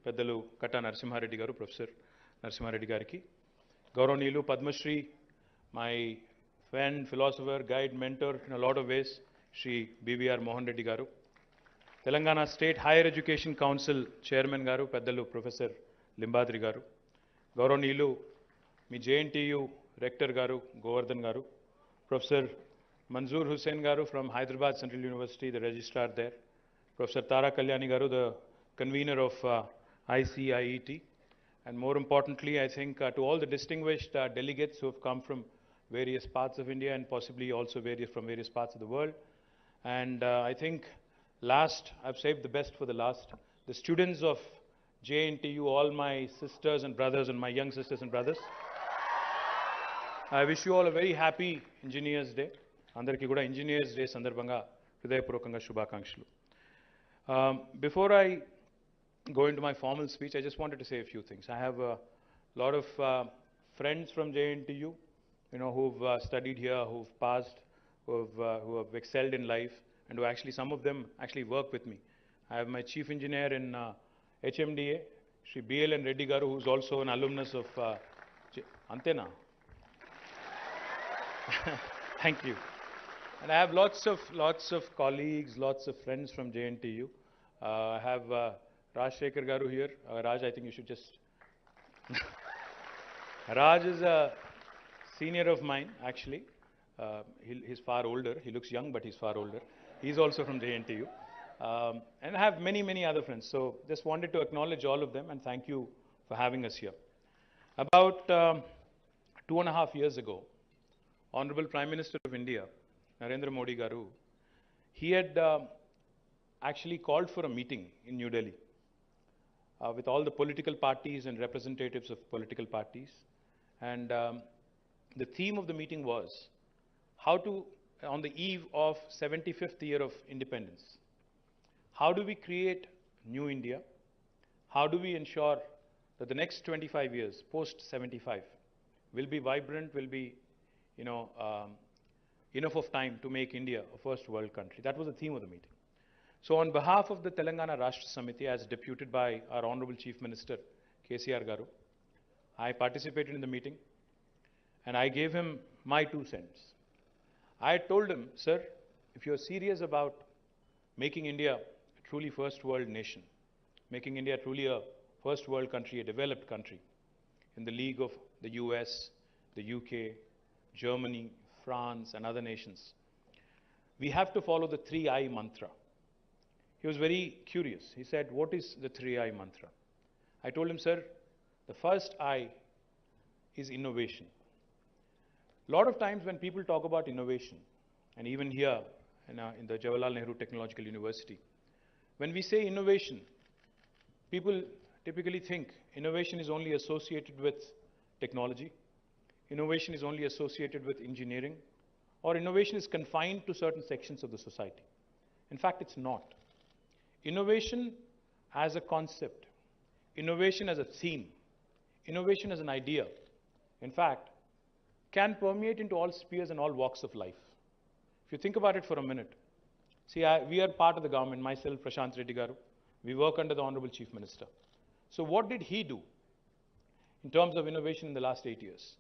పెద్దలు కట్టా నరసింహారెడ్డి గారు, ప్రొఫెసర్ నరసింహారెడ్డి గారికి, గౌరవనీయులు Padmashri, my friend, philosopher, guide, mentor in a lot of ways, Shri BVR Mohan Reddy garu, Telangana State Higher Education Council Chairman garu, పెద్దలు professor Limbadri గారు, గౌరవనీయులు మీ JNTU Rector గారు గోవర్ధన్ గారు, ప్రొఫెసర్ మంజూర్ హుస్సేన్ గారు from Hyderabad Central University, the registrar there, Professor Tara Kalyani garu, the convener of ICIET, and more importantly, I think to all the distinguished delegates who have come from various parts of India and possibly also from various parts of the world. And I think I've saved the best for the last, the students of JNTU, all my sisters and brothers and my young sisters and brothers. I wish you all a very happy Engineers Day. Andarki kuda Engineers Day sandarbhanga hridayapurvakanga shubhakankshalu. Before I go into my formal speech, I just wanted to say a few things. I have a lot of friends from JNTU, who've studied here, who've passed, who have excelled in life, and who actually, some of them actually work with me. I have my chief engineer in HMDA, Shri BLN Reddy garu, who's also an alumnus of Antena. Thank you. And I have lots of colleagues, lots of friends from JNTU. I have Raj Shekhar garu here. Raj, I think you should just... Raj is a senior of mine, actually. He's far older. He looks young, but he's far older. He's also from JNTU. And I have many other friends. So just wanted to acknowledge all of them and thank you for having us here. About 2.5 years ago, Honorable Prime Minister of India, Narendra Modi garu, he had actually called for a meeting in New Delhi with all the political parties and representatives of political parties. And the theme of the meeting was how to, on the eve of 75th year of independence, how do we create new India? How do we ensure that the next 25 years, post 75, will be vibrant, will be, enough of time to make India a first world country? That was the theme of the meeting. So on behalf of the Telangana Rashtra Samiti, as deputed by our Honorable Chief Minister, KTR garu, I participated in the meeting and I gave him my 2 cents. I told him, sir, if you're serious about making India a truly first world nation, making India truly a first world country, a developed country, in the league of the US, the UK, Germany, France, and other nations, we have to follow the 3I mantra. He was very curious. He said, what is the 3I mantra? I told him, sir, the first I is innovation. A lot of times when people talk about innovation, and even here in the Jawaharlal Nehru Technological University, when we say innovation, people typically think innovation is only associated with technology, innovation is only associated with engineering, or innovation is confined to certain sections of the society. In fact, it's not. Innovation as a concept, innovation as a theme, innovation as an idea, in fact, can permeate into all spheres and all walks of life. If you think about it for a minute, see, we are part of the government, myself, Prashant Reddy garu, we work under the Honorable Chief Minister. So what did he do in terms of innovation in the last 8 years?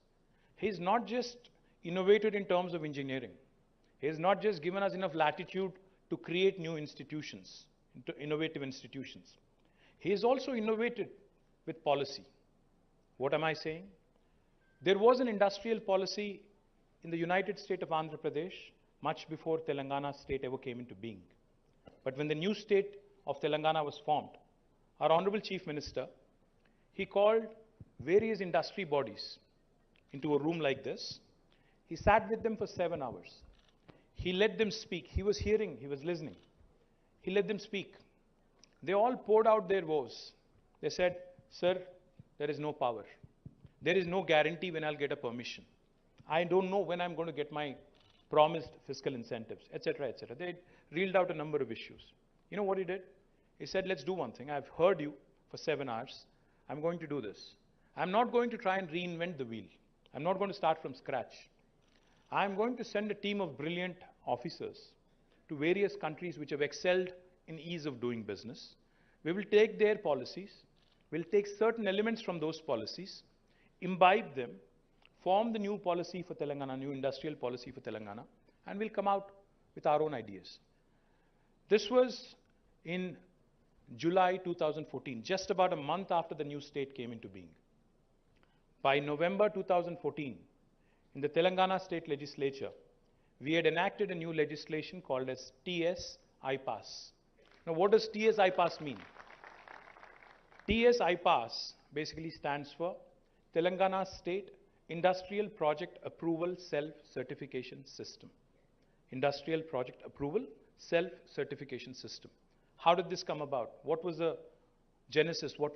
He's not just innovated in terms of engineering. He has not just given us enough latitude to create new institutions, innovative institutions. He has also innovated with policy. What am I saying? There was an industrial policy in the United State of Andhra Pradesh much before Telangana state ever came into being. But when the new state of Telangana was formed, our Honorable Chief Minister, he called various industry bodies into a room like this. He sat with them for 7 hours. He let them speak. He was hearing, he was listening. He let them speak. They all poured out their woes. They said, sir, there is no power. There is no guarantee when I'll get a permission. I don't know when I'm going to get my promised fiscal incentives, etc., etc. They reeled out a number of issues. You know what he did? He said, let's do one thing. I've heard you for 7 hours. I'm going to do this. I'm not going to try and reinvent the wheel. I'm not going to start from scratch. I'm going to send a team of brilliant officers to various countries which have excelled in ease of doing business. We will take their policies, We'll take certain elements from those policies, imbibe them, form the new policy for Telangana, new industrial policy for Telangana, and we'll come out with our own ideas. This was in July 2014, just about a month after the new state came into being. By November 2014, in the Telangana state legislature, we had enacted a new legislation called as TS IPAS. Now, what does TS IPAS mean? TS IPAS basically stands for Telangana State Industrial Project Approval Self-Certification System. Industrial Project Approval Self-Certification System. How did this come about? What was the genesis? What